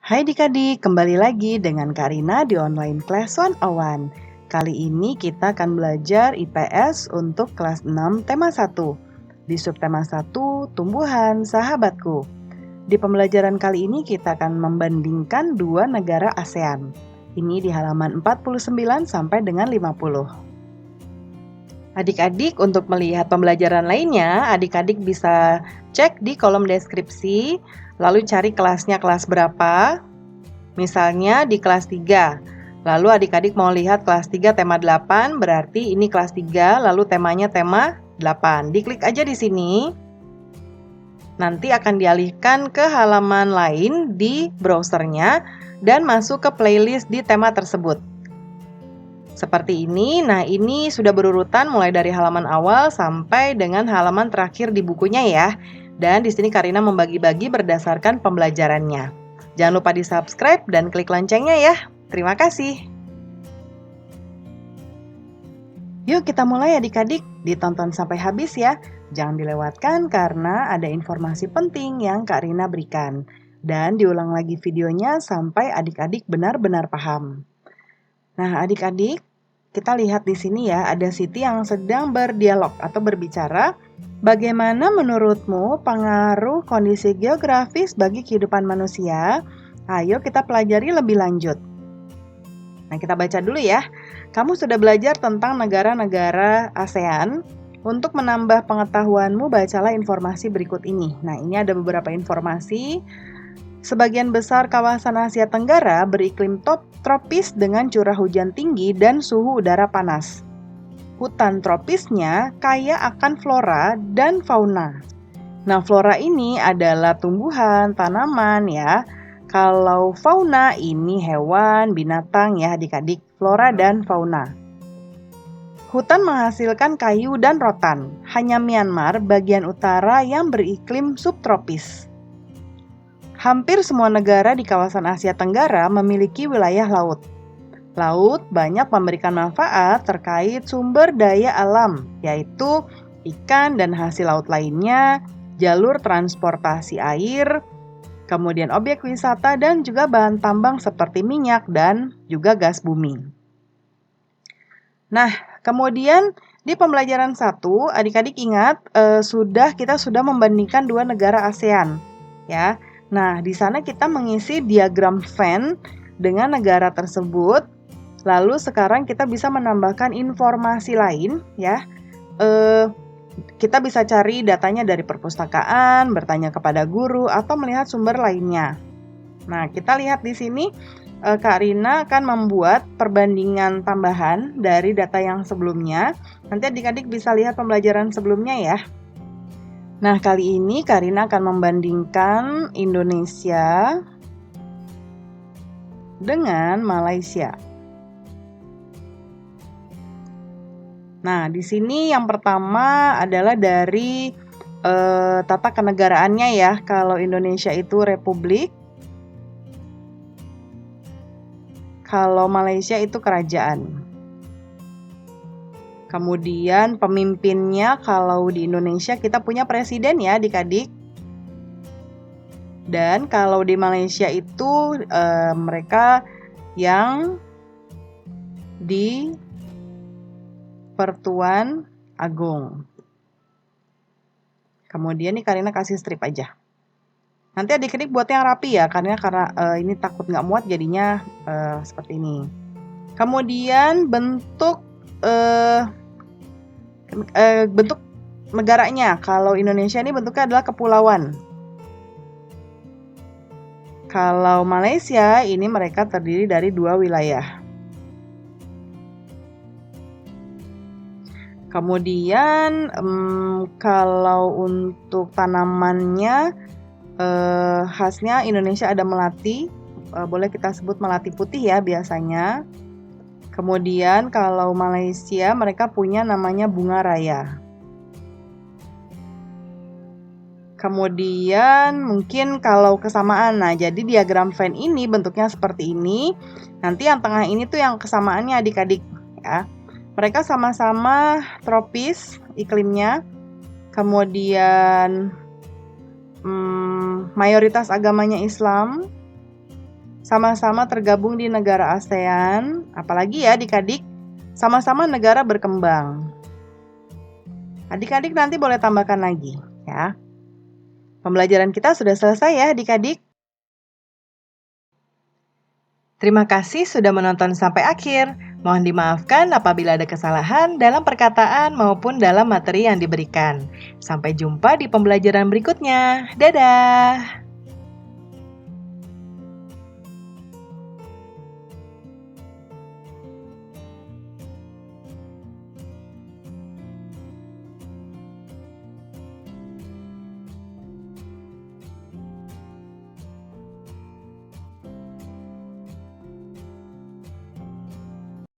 Hai Adik-adik, kembali lagi dengan Karina di online Class 101. Kali ini kita akan belajar IPS untuk kelas 6 tema 1. Di subtema 1, tumbuhan sahabatku. Di pembelajaran kali ini kita akan membandingkan dua negara ASEAN. Ini di halaman 49 sampai dengan 50. Adik-adik, untuk melihat pembelajaran lainnya, adik-adik bisa cek di kolom deskripsi, lalu cari kelasnya kelas berapa. Misalnya di kelas 3. Lalu adik-adik mau lihat kelas 3 tema 8, berarti ini kelas 3, lalu temanya tema 8. Diklik aja di sini. Nanti akan dialihkan ke halaman lain di browsernya dan masuk ke playlist di tema tersebut. Seperti ini. Nah, ini sudah berurutan mulai dari halaman awal sampai dengan halaman terakhir di bukunya ya. Dan di sini Karina membagi-bagi berdasarkan pembelajarannya. Jangan lupa di-subscribe dan klik loncengnya ya. Terima kasih. Yuk kita mulai adik-adik. Ditonton sampai habis ya. Jangan dilewatkan karena ada informasi penting yang Karina berikan. Dan diulang lagi videonya sampai adik-adik benar-benar paham. Nah, adik-adik, kita lihat di sini ya, ada Siti yang sedang berdialog atau berbicara. Bagaimana menurutmu pengaruh kondisi geografis bagi kehidupan manusia? Ayo kita pelajari lebih lanjut. Nah, kita baca dulu ya. Kamu sudah belajar tentang negara-negara ASEAN. Untuk menambah pengetahuanmu, bacalah informasi berikut ini. Nah, ini ada beberapa informasi. Sebagian besar kawasan Asia Tenggara beriklim tropis dengan curah hujan tinggi dan suhu udara panas. Hutan tropisnya kaya akan flora dan fauna. Nah, flora ini adalah tumbuhan, tanaman ya. Kalau fauna ini hewan, binatang ya adik-adik, flora dan fauna. Hutan menghasilkan kayu dan rotan. Hanya Myanmar bagian utara yang beriklim subtropis. Hampir semua negara di kawasan Asia Tenggara memiliki wilayah laut. Laut banyak memberikan manfaat terkait sumber daya alam, yaitu ikan dan hasil laut lainnya, jalur transportasi air, kemudian objek wisata dan juga bahan tambang seperti minyak dan juga gas bumi. Nah, kemudian di pembelajaran 1, adik-adik ingat kita sudah membandingkan dua negara ASEAN, ya. Nah, di sana kita mengisi diagram Venn dengan negara tersebut. Lalu sekarang kita bisa menambahkan informasi lain, ya. Kita bisa cari datanya dari perpustakaan, bertanya kepada guru, atau melihat sumber lainnya. Nah, kita lihat di sini, Kak Rina akan membuat perbandingan tambahan dari data yang sebelumnya. Nanti adik-adik bisa lihat pembelajaran sebelumnya ya. Nah, kali ini Karina akan membandingkan Indonesia dengan Malaysia. Nah, di sini yang pertama adalah dari tata kenegaraannya ya. Kalau Indonesia itu republik, kalau Malaysia itu kerajaan. Kemudian pemimpinnya, kalau di Indonesia kita punya presiden ya adik-adik. Dan kalau di Malaysia itu mereka yang di Pertuan Agung. Kemudian nih Karina kasih strip aja. Nanti adik-adik buat yang rapi ya, karena ini takut nggak muat jadinya seperti ini. Kemudian bentuk negaranya, kalau Indonesia ini bentuknya adalah kepulauan. Kalau Malaysia ini mereka terdiri dari dua wilayah. Kemudian kalau untuk tanamannya khasnya Indonesia ada melati, boleh kita sebut melati putih ya biasanya. Kemudian kalau Malaysia mereka punya namanya bunga raya. Kemudian mungkin kalau kesamaan, nah jadi diagram Venn ini bentuknya seperti ini. Nanti yang tengah ini tuh yang kesamaannya adik-adik ya. Mereka sama-sama tropis iklimnya. Kemudian mayoritas agamanya Islam. sama-sama tergabung di negara ASEAN, apalagi ya adik-adik, sama-sama negara berkembang. Adik-adik nanti boleh tambahkan lagi ya. Pembelajaran kita sudah selesai ya adik-adik. Terima kasih sudah menonton sampai akhir. Mohon dimaafkan apabila ada kesalahan dalam perkataan maupun dalam materi yang diberikan. Sampai jumpa di pembelajaran berikutnya. Dadah!